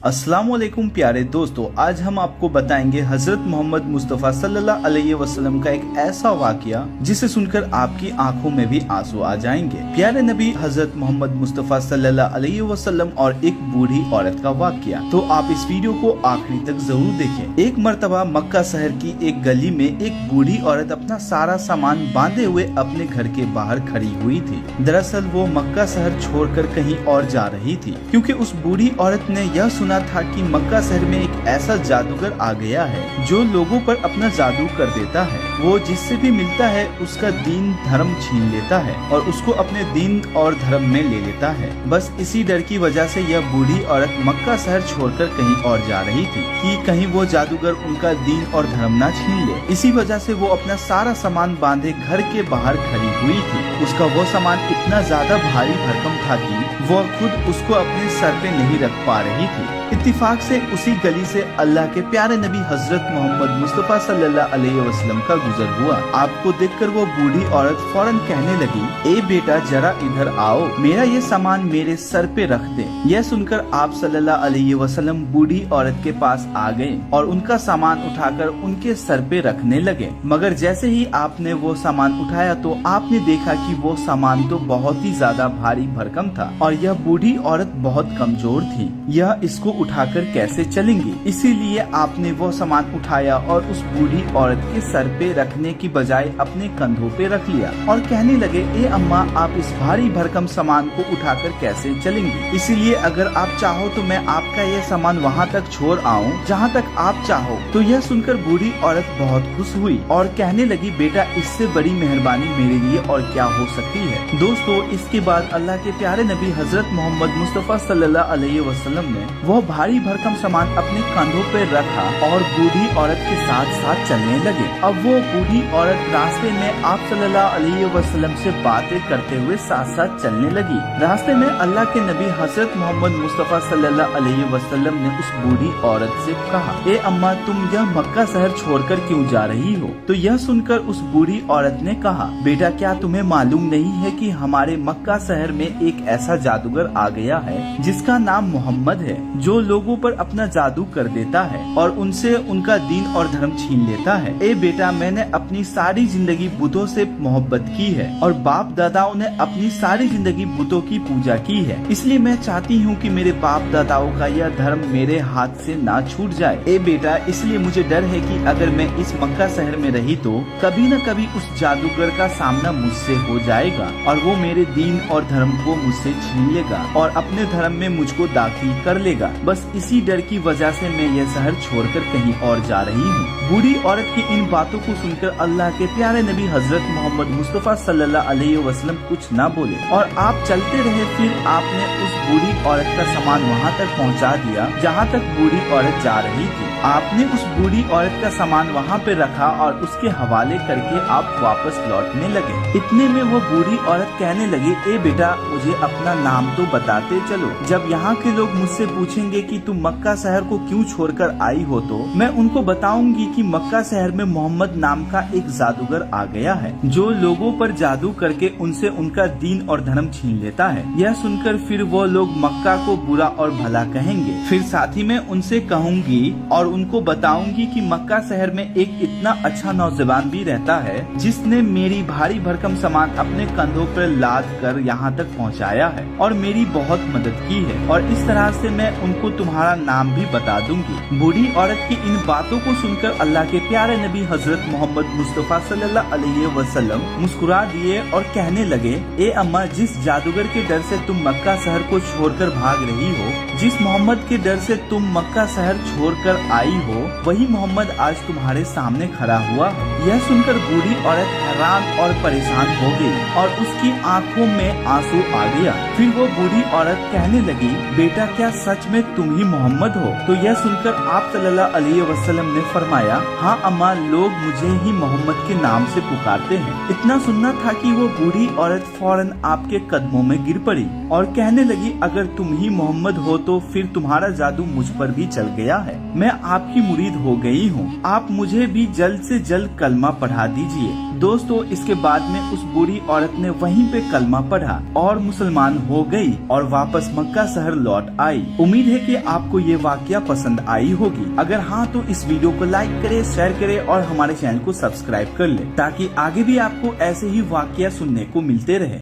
अस्सलामुअलैकुम प्यारे दोस्तों, आज हम आपको बताएंगे हजरत मोहम्मद मुस्तफ़ा सल्लल्लाहु अलैहि वसल्लम का एक ऐसा वाकया जिसे सुनकर आपकी आंखों में भी आंसू आ जाएंगे। प्यारे नबी हजरत मोहम्मद मुस्तफ़ा सल्लल्लाहु अलैहि वसल्लम और एक बूढ़ी औरत का वाकया। तो आप इस वीडियो को आखिरी तक जरूर देखें। एक मर्तबा मक्का शहर की एक गली में एक बूढ़ी औरत अपना सारा सामान बांधे हुए अपने घर के बाहर खड़ी हुई थी। दरअसल वो मक्का शहर छोड़कर कहीं और जा रही थी, क्योंकि उस बूढ़ी औरत ने यह सुना था कि मक्का शहर में एक ऐसा जादूगर आ गया है जो लोगों पर अपना जादू कर देता है। वो जिससे भी मिलता है उसका दीन धर्म छीन लेता है और उसको अपने दीन और धर्म में ले लेता है। बस इसी डर की वजह से यह बूढ़ी औरत मक्का शहर छोड़कर कहीं और जा रही थी कि कहीं वो जादूगर उनका दीन और धर्म न छीन ले। इसी वजह से वो अपना सारा सामान बांधे घर के बाहर खड़ी हुई थी। उसका वो सामान इतना ज्यादा भारी भरकम था कि वो खुद उसको अपने सर पे नहीं रख पा रही थी। इत्तिफाक से उसी गली से अल्लाह के प्यारे नबी हजरत मोहम्मद मुस्तफ़ा सल्लल्लाहु अलैहि वसल्लम का गुजर हुआ। आपको देखकर वो बूढ़ी औरत फौरन कहने लगी, ए बेटा जरा इधर आओ, मेरा ये सामान मेरे सर पे रख दे। यह सुनकर आप सल्लल्लाहु अलैहि वसल्लम बूढ़ी औरत के पास आ गए और उनका सामान उठाकर उनके सर पे रखने लगे। मगर जैसे ही आपने वो सामान उठाया तो आपने देखा कि वो सामान तो बहुत ही ज्यादा भारी भरकम था और यह बूढ़ी औरत बहुत कमजोर थी। यह इसको उठाकर कैसे चलेंगी, इसीलिए आपने वो सामान उठाया और उस बूढ़ी औरत के सर पे रखने की बजाय अपने कंधों पे रख लिया और कहने लगे, ए अम्मा आप इस भारी भरकम सामान को उठाकर कैसे चलेंगी, इसीलिए अगर आप चाहो तो मैं आपका ये सामान वहाँ तक छोड़ आऊँ जहाँ तक आप चाहो। तो यह सुनकर बूढ़ी औरत बहुत खुश हुई और कहने लगी, बेटा इससे बड़ी मेहरबानी मेरे लिए और क्या हो सकती है। दोस्तों इसके बाद अल्लाह के प्यारे नबी हजरत मोहम्मद मुस्तफ़ा सल्लल्लाहु अलैहि वसल्लम ने वो भारी भरकम सामान अपने कंधों पर रखा और बूढ़ी औरत के साथ साथ चलने लगे। अब वो बूढ़ी औरत रास्ते में आप सल्लल्लाहु अलैहि वसल्लम से बातें करते हुए साथ साथ चलने लगी। रास्ते में अल्लाह के नबी हजरत मोहम्मद मुस्तफ़ा सल्लल्लाहु अलैहि वसल्लम ने उस बूढ़ी औरत से कहा, ए अम्मा तुम यह मक्का शहर छोड़कर क्यों जा रही हो। तो यह सुनकर उस बूढ़ी औरत ने कहा, बेटा क्या तुम्हें मालूम नहीं है कि हमारे मक्का शहर में एक ऐसा जादूगर आ गया है जिसका नाम मोहम्मद है, जो लोगों पर अपना जादू कर देता है और उनसे उनका दीन और धर्म छीन लेता है। ए बेटा मैंने अपनी सारी जिंदगी बुतों से मोहब्बत की है और बाप दादाओं ने अपनी सारी जिंदगी बुतों की पूजा की है, इसलिए मैं चाहती हूँ कि मेरे बाप दादाओं का यह धर्म मेरे हाथ से ना छूट जाए। ए बेटा इसलिए मुझे डर है कि अगर मैं इस मक्का शहर में रही तो कभी न कभी उस जादूगर का सामना मुझसे हो जाएगा और वो मेरे दीन और धर्म को मुझसे छीन लेगा और अपने धर्म में मुझको दाखिल कर लेगा। बस इसी डर की वजह से मैं यह शहर छोड़कर कहीं और जा रही हूँ। बूढ़ी औरत की इन बातों को सुनकर अल्लाह के प्यारे नबी हजरत मोहम्मद मुस्तफ़ा सल्लल्लाहु अलैहि वसल्लम कुछ न बोले और आप चलते रहे। फिर आपने उस बूढ़ी औरत का सामान वहाँ तक पहुँचा दिया जहाँ तक बूढ़ी औरत जा रही थी। आपने उस बूढ़ी औरत का सामान वहाँ पे रखा और उसके हवाले करके आप वापस लौटने लगे। इतने में वो बूढ़ी औरत कहने लगी, ए बेटा मुझे अपना नाम तो बताते चलो। जब यहाँ के लोग मुझसे पूछेंगे कि तुम मक्का शहर को क्यों छोड़कर आई हो तो मैं उनको बताऊंगी कि मक्का शहर में मोहम्मद नाम का एक जादूगर आ गया है जो लोगों पर जादू करके उनसे उनका दीन और धर्म छीन लेता है। यह सुनकर फिर वो लोग मक्का को बुरा और भला कहेंगे। फिर साथ ही में उनसे कहूंगी और उनको बताऊंगी कि मक्का शहर में एक इतना अच्छा नौजवान भी रहता है जिसने मेरी भारी भरकम सामान अपने कंधों पर लाद कर यहाँ तक पहुँचाया है और मेरी बहुत मदद की है और इस तरह से मैं उनको तुम्हारा नाम भी बता दूंगी। बूढ़ी औरत की इन बातों को सुनकर अल्लाह के प्यारे नबी हजरत मोहम्मद मुस्तफ़ा सल्लल्लाहु अलैहि वसल्लम मुस्कुरा दिए और कहने लगे, ए अम्मा जिस जादूगर के डर से तुम मक्का शहर को छोड़कर भाग रही हो, जिस मोहम्मद के डर से तुम मक्का शहर छोड़कर आई हो, वही मोहम्मद आज तुम्हारे सामने खड़ा हुआ है। यह सुनकर बूढ़ी औरत हैरान और परेशान हो गई और उसकी आंखों में आंसू आ गया। फिर वो बूढ़ी औरत कहने लगी, बेटा क्या सच में तुम ही मोहम्मद हो। तो यह सुनकर आप सल्लल्लाहु अलैहि वसल्लम ने फरमाया, हाँ अम्मा लोग मुझे ही मोहम्मद के नाम से पुकारते हैं। इतना सुनना था कि वो बूढ़ी औरत फौरन आपके कदमों में गिर पड़ी और कहने लगी, अगर तुम ही मोहम्मद हो तो फिर तुम्हारा जादू मुझ पर भी चल गया है। मैं आपकी मुरीद हो गई हूँ। आप मुझे भी जल्द से जल्द कलमा कलमा पढ़ा दीजिए। दोस्तों इसके बाद में उस बुरी औरत ने वहीं पे कलमा पढ़ा और मुसलमान हो गई और वापस मक्का शहर लौट आई। उम्मीद है कि आपको ये वाकया पसंद आई होगी। अगर हाँ तो इस वीडियो को लाइक करें, शेयर करें और हमारे चैनल को सब्सक्राइब कर ले ताकि आगे भी आपको ऐसे ही वाकया सुनने को मिलते रहे।